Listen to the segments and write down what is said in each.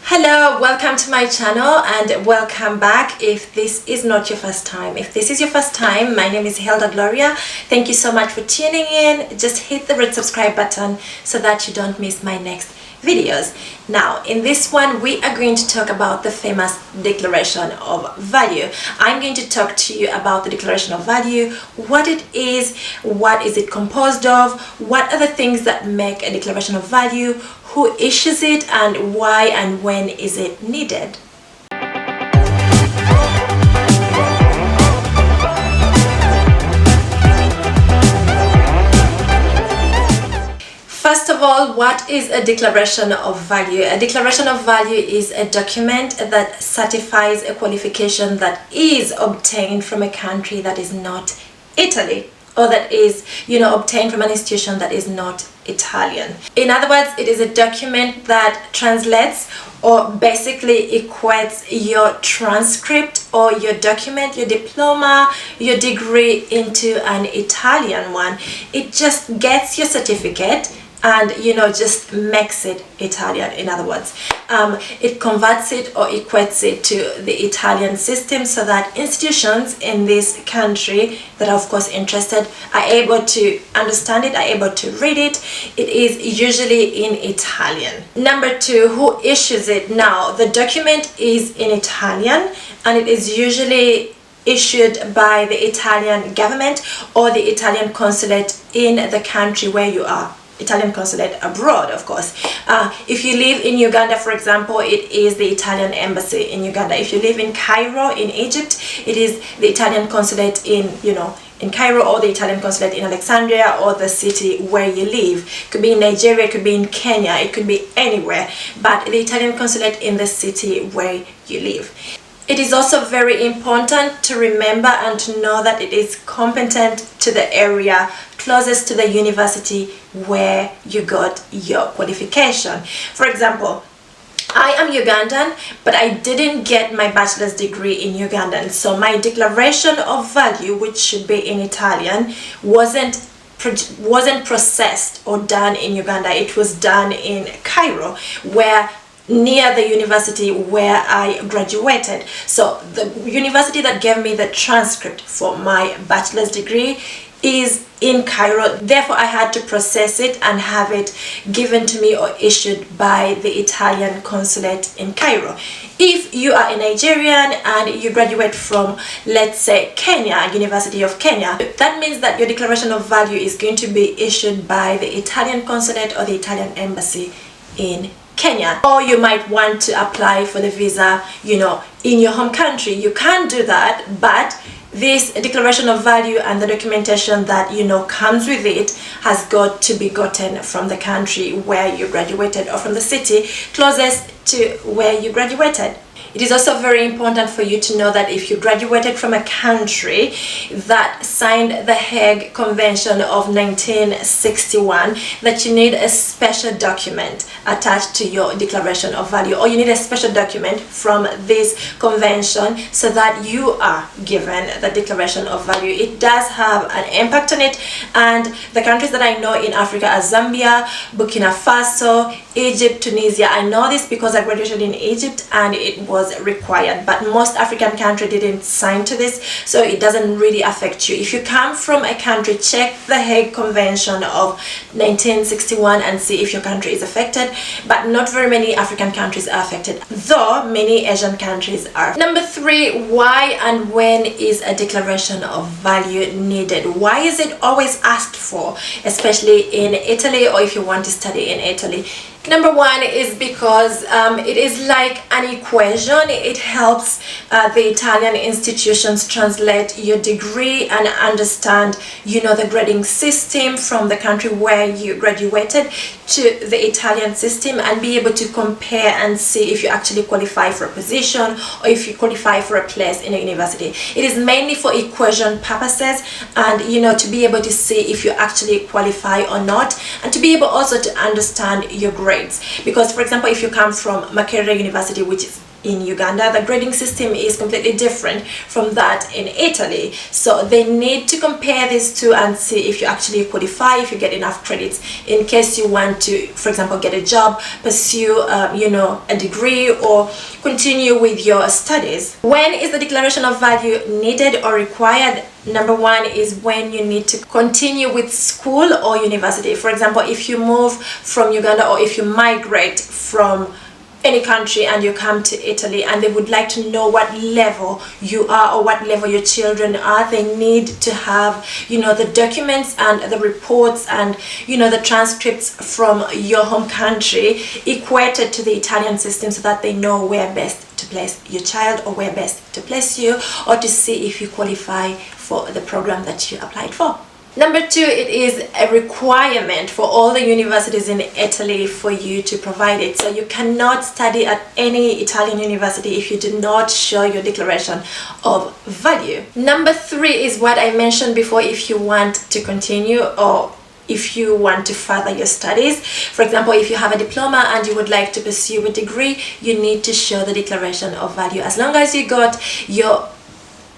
Hello, welcome to my channel and welcome back if this is not your first time. If this is your first time, my name is Hilda Gloria. Thank you so much for tuning in. Just hit the red subscribe button so that you don't miss my next videos. Now, in this one, we are going to talk about the famous Declaration of Value. I'm going to talk to you about the Declaration of Value, what it is it composed of, what are the things that make a Declaration of Value, who issues it, and why and when is it needed. First of all, what is a declaration of value? A declaration of value is a document that certifies a qualification that is obtained from a country that is not Italy, or that is, obtained from an institution that is not Italian. In other words, it is a document that translates or basically equates your transcript or your document, your diploma, your degree into an Italian one. It just gets your certificate and just makes it Italian. In other words, it converts it or equates it to the Italian system so that institutions in this country that are of course interested are able to understand it, are able to read it. It is usually in Italian. Number two, who issues it? Now, the document is in Italian and it is usually issued by the Italian government or the Italian consulate in the country where you are. Italian consulate abroad, of course. If you live in Uganda, for example, it is the Italian embassy in Uganda. If you live in Cairo in Egypt, it is the Italian consulate in Cairo, or the Italian consulate in Alexandria, or the city where you live. It could be in Nigeria, it could be in Kenya, it could be anywhere, but the Italian consulate in the city where you live. It is also very important to remember and to know that it is competent to the area closest to the university where you got your qualification. For example, I am Ugandan, but I didn't get my bachelor's degree in Ugandan, so my declaration of value, which should be in Italian, wasn't processed or done in Uganda. It was done in Cairo, near the university where I graduated. So the university that gave me the transcript for my bachelor's degree is in Cairo. Therefore, I had to process it and have it given to me or issued by the Italian consulate in Cairo. If you are a Nigerian and you graduate from, let's say, Kenya, University of Kenya, that means that your declaration of value is going to be issued by the Italian consulate or the Italian embassy in Kenya. Or you might want to apply for the visa, in your home country. You can do that, but this declaration of value and the documentation that comes with it has got to be gotten from the country where you graduated or from the city closest to where you graduated. It is also very important for you to know that if you graduated from a country that signed the Hague Convention of 1961, that you need a special document attached to your declaration of value, or you need a special document from this convention so that you are given the declaration of value. It does have an impact on it, and the countries that I know in Africa are Zambia, Burkina Faso, Egypt, Tunisia. I know this because I graduated in Egypt and it was required, but most African countries didn't sign to this, so it doesn't really affect you. If you come from a country, check the Hague Convention of 1961 and see if your country is affected, but not very many African countries are affected, though many Asian countries are. Number three, why and when is a declaration of value needed? Why is it always asked for, especially in Italy, or if you want to study in Italy? Number one is because it is like an equation. It helps the Italian institutions translate your degree and understand, the grading system from the country where you graduated to the Italian system, and be able to compare and see if you actually qualify for a position or if you qualify for a place in a university. It is mainly for equation purposes and, to be able to see if you actually qualify or not, and to be able also to understand your grades. Because, for example, if you come from Makerere University, which is in Uganda. The grading system is completely different from that in Italy. So they need to compare these two and see if you actually qualify, if you get enough credits in case you want to, for example, get a job, pursue, a degree, or continue with your studies. When is the declaration of value needed or required? Number one is when you need to continue with school or university. For example, if you move from Uganda or if you migrate from any country and you come to Italy and they would like to know what level you are or what level your children are, they need to have the documents and the reports and the transcripts from your home country equated to the Italian system so that they know where best to place your child or where best to place you, or to see if you qualify for the program that you applied for. Number two, it is a requirement for all the universities in Italy for you to provide it. So you cannot study at any Italian university if you do not show your declaration of value. Number three is what I mentioned before. If you want to continue or if you want to further your studies, for example, if you have a diploma and you would like to pursue a degree, you need to show the declaration of value. As long as you got your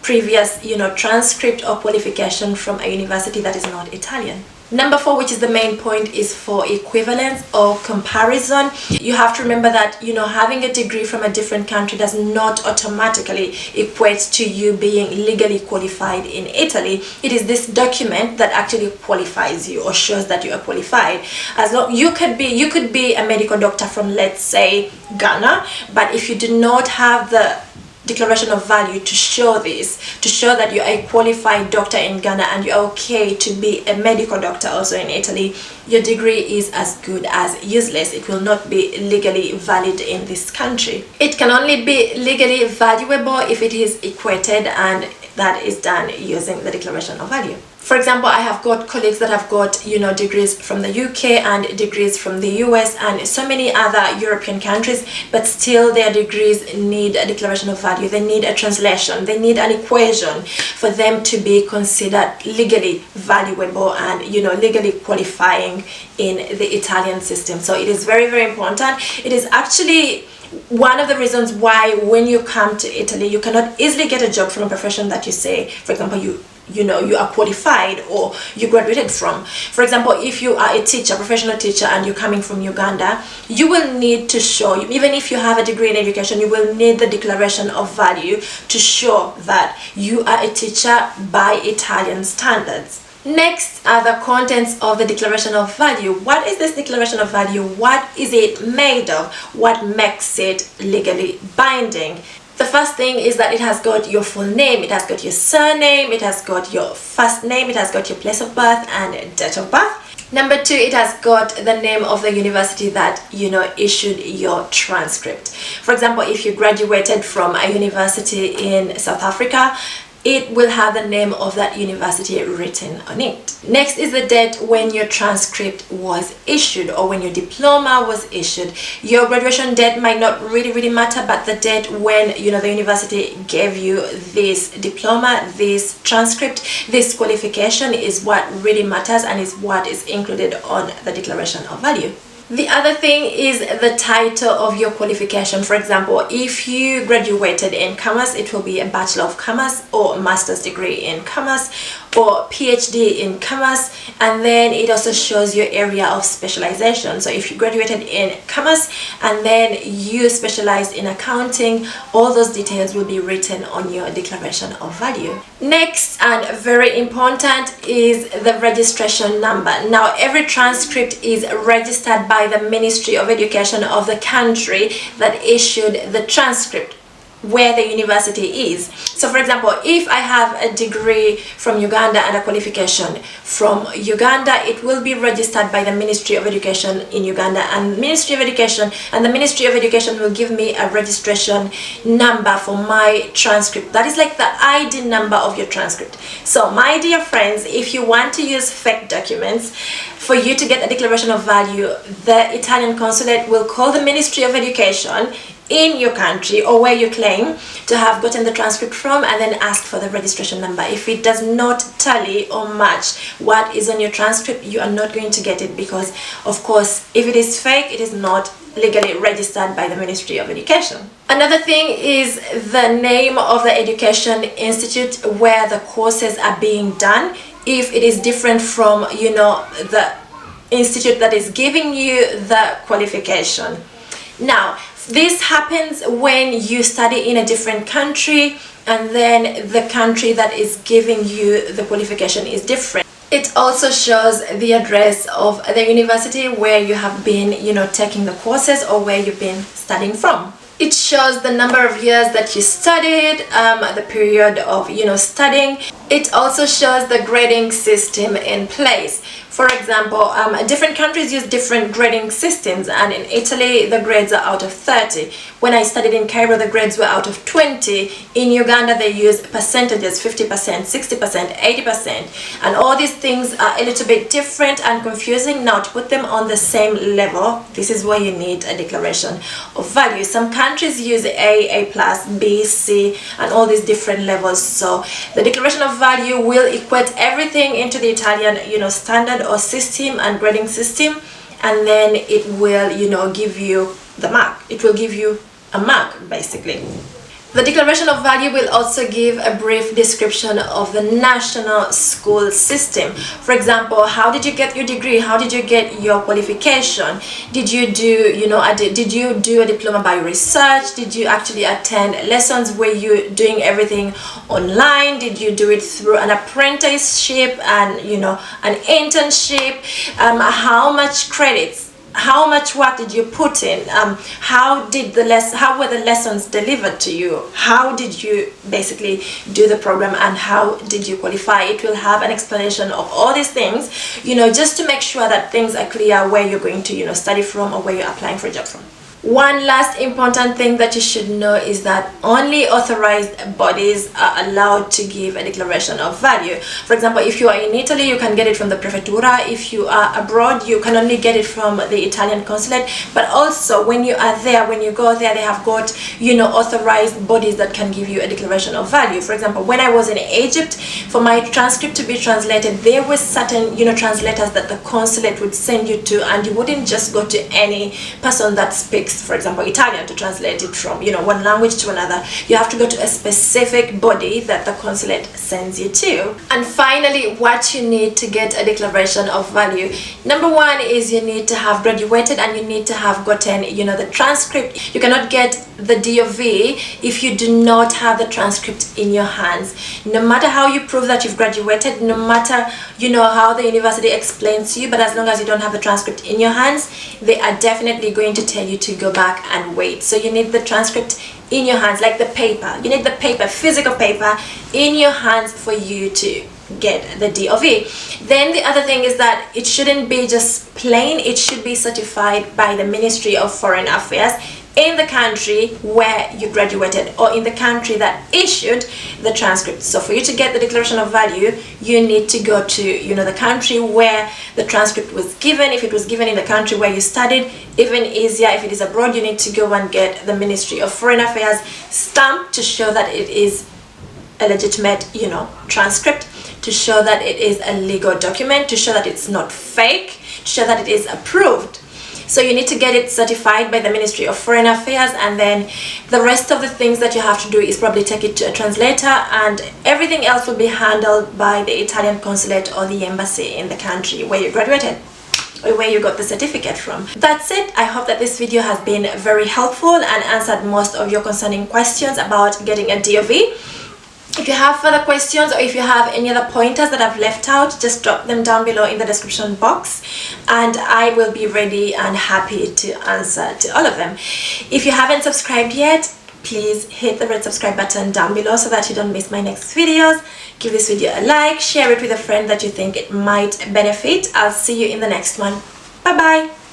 previous transcript or qualification from a university that is not Italian. Number four, which is the main point, is for equivalence or comparison. You have to remember that having a degree from a different country does not automatically equate to you being legally qualified in Italy. It is this document that actually qualifies you or shows that you are qualified. As long you could be a medical doctor from, let's say, Ghana, but if you do not have the declaration of value to show this, to show that you are a qualified doctor in Ghana and you're okay to be a medical doctor also in Italy, your degree is as good as useless. It will not be legally valid in this country. It can only be legally valuable if it is equated, and that is done using the declaration of value. For example, I have got colleagues that have got degrees from the UK and degrees from the US and so many other European countries, but still their degrees need a declaration of value. They need a translation, they need an equation for them to be considered legally valuable and legally qualifying in the Italian system. So it is very, very important. It is actually one of the reasons why when you come to Italy you cannot easily get a job from a profession that you say, for example, you are qualified or you graduated from. For example, if you are a teacher, professional teacher, and you're coming from Uganda, you will need to show, even if you have a degree in education, you will need the declaration of value to show that you are a teacher by Italian standards. Next are the contents of the declaration of value. What is this declaration of value? What is it made of? What makes it legally binding? The first thing is that it has got your full name, it has got your surname, it has got your first name, it has got your place of birth and date of birth. Number two, it has got the name of the university that issued your transcript. For example, if you graduated from a university in South Africa, it will have the name of that university written on it. Next is the date when your transcript was issued or when your diploma was issued. Your graduation date might not really matter, but the date when the university gave you this diploma, this transcript, this qualification is what really matters and is what is included on the declaration of value. The other thing is the title of your qualification. For example, if you graduated in commerce, it will be a Bachelor of Commerce or Master's degree in Commerce or PhD in Commerce, and then it also shows your area of specialization. So if you graduated in Commerce and then you specialized in accounting, all those details will be written on your declaration of value. Next, and very important, is the registration number. Now, every transcript is registered by the Ministry of Education of the country that issued the transcript, where the university is. So for example, if I have a degree from Uganda and a qualification from Uganda, it will be registered by the Ministry of Education in Uganda, and the Ministry of Education will give me a registration number for my transcript. That is like the ID number of your transcript. So my dear friends, if you want to use fake documents, For you to get a declaration of value, the Italian consulate will call the Ministry of Education in your country or where you claim to have gotten the transcript from, and then ask for the registration number. If it does not tally or match what is on your transcript, you are not going to get it, because of course if it is fake, it is not legally registered by the Ministry of Education. Another thing is the name of the education institute where the courses are being done. If it is different from, you know, the institute that is giving you the qualification. Now, this happens when you study in a different country and then the country that is giving you the qualification is different. It also shows the address of the university where you have been, you know, taking the courses or where you've been studying from. It shows the number of years that you studied, the period of, you know, studying. It also shows the grading system in place. For example, different countries use different grading systems, and in Italy the grades are out of 30. When I studied in Cairo, the grades were out of 20. In Uganda they use percentages, 50%, 60%, 80%, and all these things are a little bit different and confusing. Now, to put them on the same level, this is where you need a declaration of value. Some countries use A+, B, C, and all these different levels. So the declaration of value will equate everything into the Italian, you know, standard or system and grading system, and then it will, you know, give you the mark. It will give you a mark basically. The declaration of value will also give a brief description of the national school system. For example, how did you get your degree? How did you get your qualification? Did you do, you know, did you do a diploma by research? Did you actually attend lessons? Were you doing everything online? Did you do it through an apprenticeship and, you know, an internship? How much credits? How much work did you put in? How were the lessons delivered to you? How did you basically do the program, and how did you qualify? It will have an explanation of all these things, you know, just to make sure that things are clear where you're going to, you know, study from or where you're applying for a job from. One last important thing that you should know is that only authorized bodies are allowed to give a declaration of value. For example, if you are in Italy, you can get it from the prefettura. If you are abroad, you can only get it from the Italian consulate. But also, when you are there, when you go there, they have got, you know, authorized bodies that can give you a declaration of value. For example, when I was in Egypt, for my transcript to be translated, there were certain, you know, translators that the consulate would send you to, and you wouldn't just go to any person that speaks, for example, Italian, to translate it from, you know, one language to another. You have to go to a specific body that the consulate sends you to. And finally, what you need to get a declaration of value. Number one is you need to have graduated, and you need to have gotten, you know, the transcript. You cannot get the D.O.V if you do not have the transcript in your hands. No matter how you prove that you've graduated, no matter, you know, how the university explains to you, but as long as you don't have the transcript in your hands, they are definitely going to tell you to go back and wait. So you need the transcript in your hands, like the paper. You need the paper, physical paper in your hands for you to get the D.O.V. Then the other thing is that it shouldn't be just plain, it should be certified by the Ministry of Foreign Affairs in the country where you graduated, or in the country that issued the transcript. So for you to get the declaration of value, you need to go to, you know, the country where the transcript was given. If it was given in the country where you studied, even easier. If it is abroad, you need to go and get the Ministry of Foreign Affairs stamp to show that it is a legitimate, you know, transcript, to show that it is a legal document, to show that it's not fake, to show that it is approved. So you need to get it certified by the Ministry of Foreign Affairs, and then the rest of the things that you have to do is probably take it to a translator, and everything else will be handled by the Italian consulate or the embassy in the country where you graduated or where you got the certificate from. That's it. I hope that this video has been very helpful and answered most of your concerning questions about getting a D.O.V. If you have further questions, or if you have any other pointers that I've left out, just drop them down below in the description box, and I will be ready and happy to answer to all of them. If you haven't subscribed yet, please hit the red subscribe button down below so that you don't miss my next videos. Give this video a like, share it with a friend that you think it might benefit. I'll see you in the next one. Bye bye.